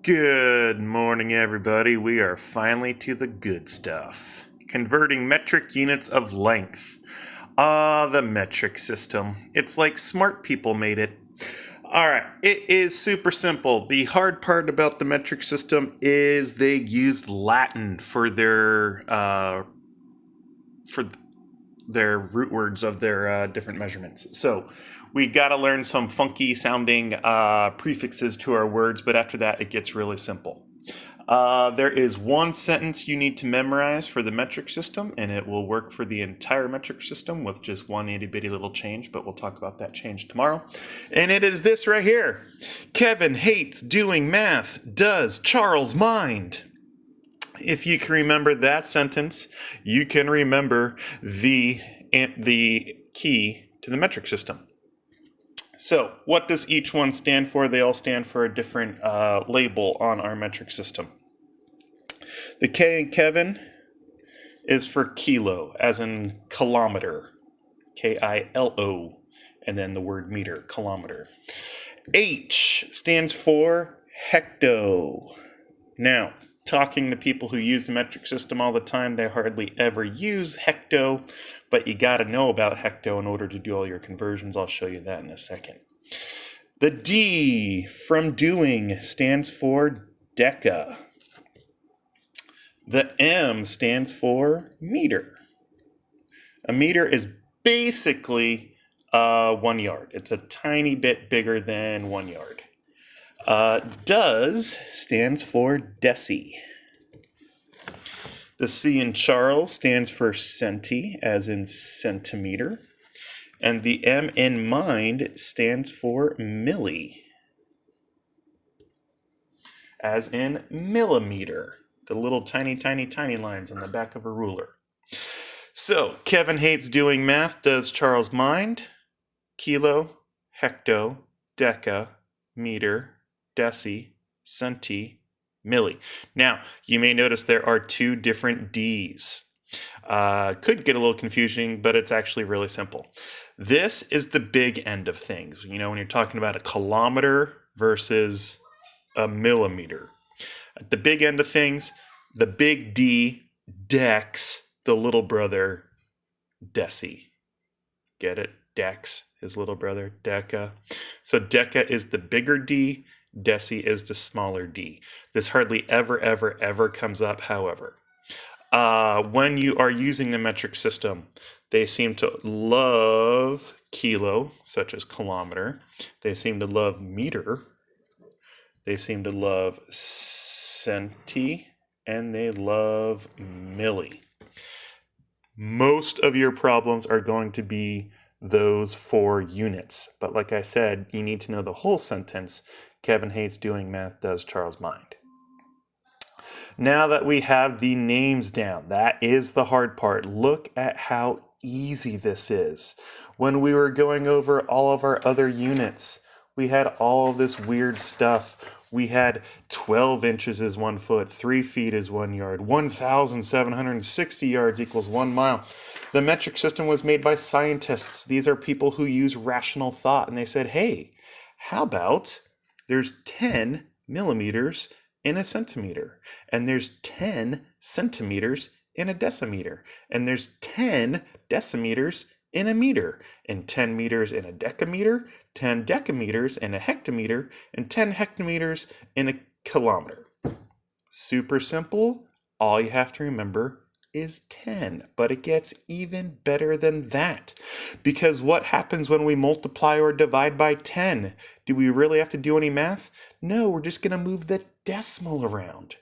Good morning, everybody. We are finally to the good stuff. Converting metric units of length. The metric system. It's like smart people made it. Alright, it is super simple. The hard part about the metric system is they used Latin for their root words of their different measurements. So we got to learn some funky sounding prefixes to our words, but after that it gets really simple. There is one sentence you need to memorize for the metric system, and it will work for the entire metric system with just one itty bitty little change, but we'll talk about that change tomorrow. And it is this right here. Kevin hates doing math. Does Charles mind? If you can remember that sentence, you can remember the key to the metric system. So, what does each one stand for? They all stand for a different label on our metric system. The K in Kevin is for kilo, as in kilometer, Kilo, and then the word meter, kilometer. H stands for hecto. Now, talking to people who use the metric system all the time, they hardly ever use hecto, but you got to know about hecto in order to do all your conversions. I'll show you that in a second. The D from doing stands for deca. The M stands for meter. A meter is basically 1 yard. It's a tiny bit bigger than 1 yard. Does stands for deci. The C in Charles stands for centi, as in centimeter. And the M in mind stands for milli, as in millimeter. The little tiny lines on the back of a ruler. So, Kevin hates doing math. Does Charles mind? Kilo, hecto, deca, meter, deci, centi, milli. Now, you may notice there are two different Ds. Could get a little confusing, but it's actually really simple. This is the big end of things. You know, when you're talking about a kilometer versus a millimeter. At the big end of things, the big D, dex, the little brother, deci. Get it? Dex, his little brother, deca. So deca is the bigger D, deci is the smaller d. This hardly ever comes up, however. When you are using the metric system, they seem to love kilo, such as kilometer. They seem to love meter. They seem to love centi, and they love milli. Most of your problems are going to be those 4 units. But like I said, you need to know the whole sentence. Kevin hates doing math. Does Charles mind? Now that we have the names down, that is the hard part. Look at how easy this is. When we were going over all of our other units, we had all of this weird stuff. We had 12 inches is 1 foot, 3 feet is 1 yard, 1,760 yards equals 1 mile. The metric system was made by scientists. These are people who use rational thought, and they said, hey, how about there's 10 millimeters in a centimeter, and there's 10 centimeters in a decimeter, and there's 10 decimeters in a meter, and 10 meters in a decameter, 10 decameters in a hectometer, and 10 hectometers in a kilometer. Super simple. All you have to remember is 10, but it gets even better than that. Because what happens when we multiply or divide by 10? Do we really have to do any math? No, we're just going to move the decimal around.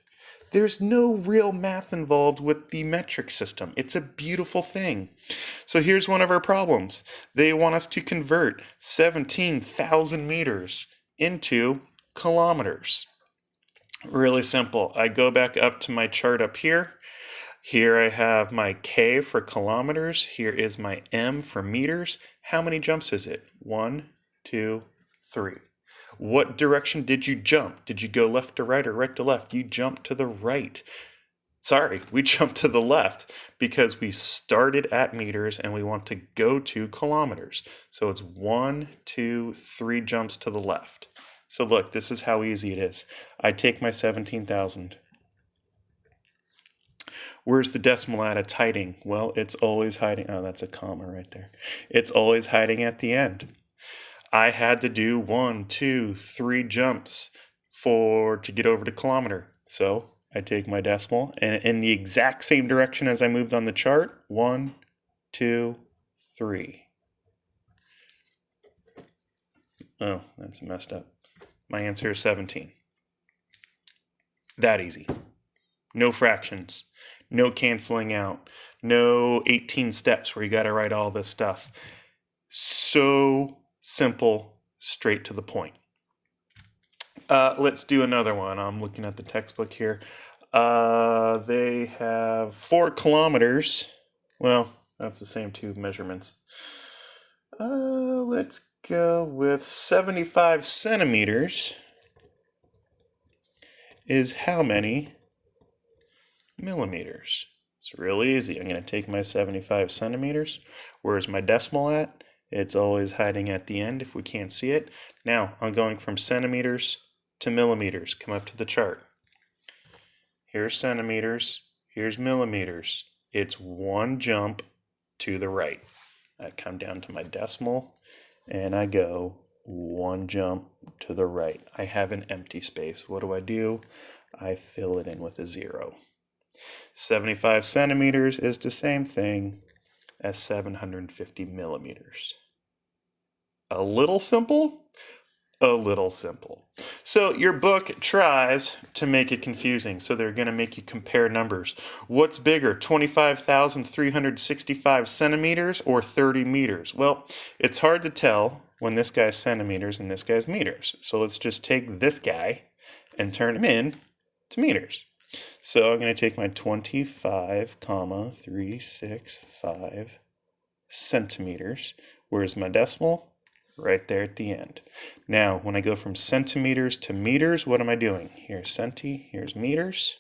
There's no real math involved with the metric system. It's a beautiful thing. So here's one of our problems. They want us to convert 17,000 meters into kilometers. Really simple. I go back up to my chart up here. Here I have my K for kilometers. Here is my M for meters. How many jumps is it? 1, 2, 3. What direction did you jump? Did you go left to right or right to left? You jumped to the right. Sorry, we jumped to the left because we started at meters and we want to go to kilometers. So it's 1, 2, 3 jumps to the left. So look, this is how easy it is. I take my 17,000. Where's the decimal at? It's hiding. Well, it's always hiding. Oh, that's a comma right there. It's always hiding at the end. I had to do 1, 2, 3 jumps to get over to kilometer. So I take my decimal and in the exact same direction as I moved on the chart. 1, 2, 3. Oh, that's messed up. My answer is 17. That easy. No fractions. No canceling out. No 18 steps where you got to write all this stuff. So simple, straight to the point. Let's do another one. I'm looking at the textbook here. They have 4 kilometers. Well, that's the same 2 measurements. Let's go with 75 centimeters is how many millimeters? It's really easy. I'm going to take my 75 centimeters. Where's my decimal at? It's always hiding at the end if we can't see it. Now, I'm going from centimeters to millimeters. Come up to the chart. Here's centimeters. Here's millimeters. It's 1 jump to the right. I come down to my decimal, and I go 1 jump to the right. I have an empty space. What do? I fill it in with a 0. 75 centimeters is the same thing as 750 millimeters. A little simple? A little simple. So your book tries to make it confusing. So they're going to make you compare numbers. What's bigger, 25,365 centimeters or 30 meters? Well, it's hard to tell when this guy's centimeters and this guy's meters. So let's just take this guy and turn him in to meters. So I'm going to take my 25,365 centimeters. Where's my decimal? Right there at the end. Now, when I go from centimeters to meters, what am I doing? Here's centi, here's meters.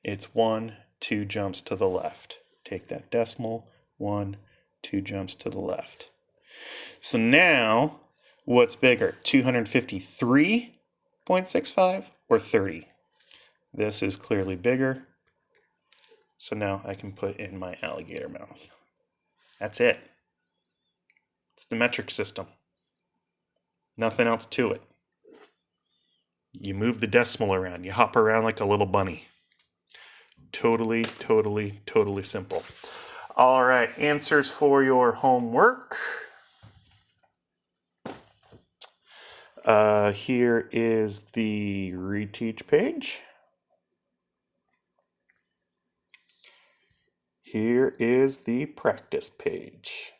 It's 1, 2 jumps to the left. Take that decimal, 1, 2 jumps to the left. So now, what's bigger, 253.65 or 30? This is clearly bigger. So now I can put in my alligator mouth. That's it. It's the metric system. Nothing else to it. You move the decimal around. You hop around like a little bunny. Totally simple. All right, answers for your homework. Here is the reteach page. Here is the practice page.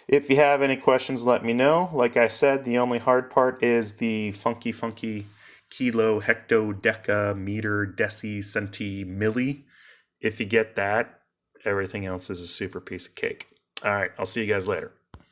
If you have any questions, let me know. Like I said, the only hard part is the funky kilo, hecto, deca, meter, deci, centi, milli. If you get that, everything else is a super piece of cake. All right, I'll see you guys later.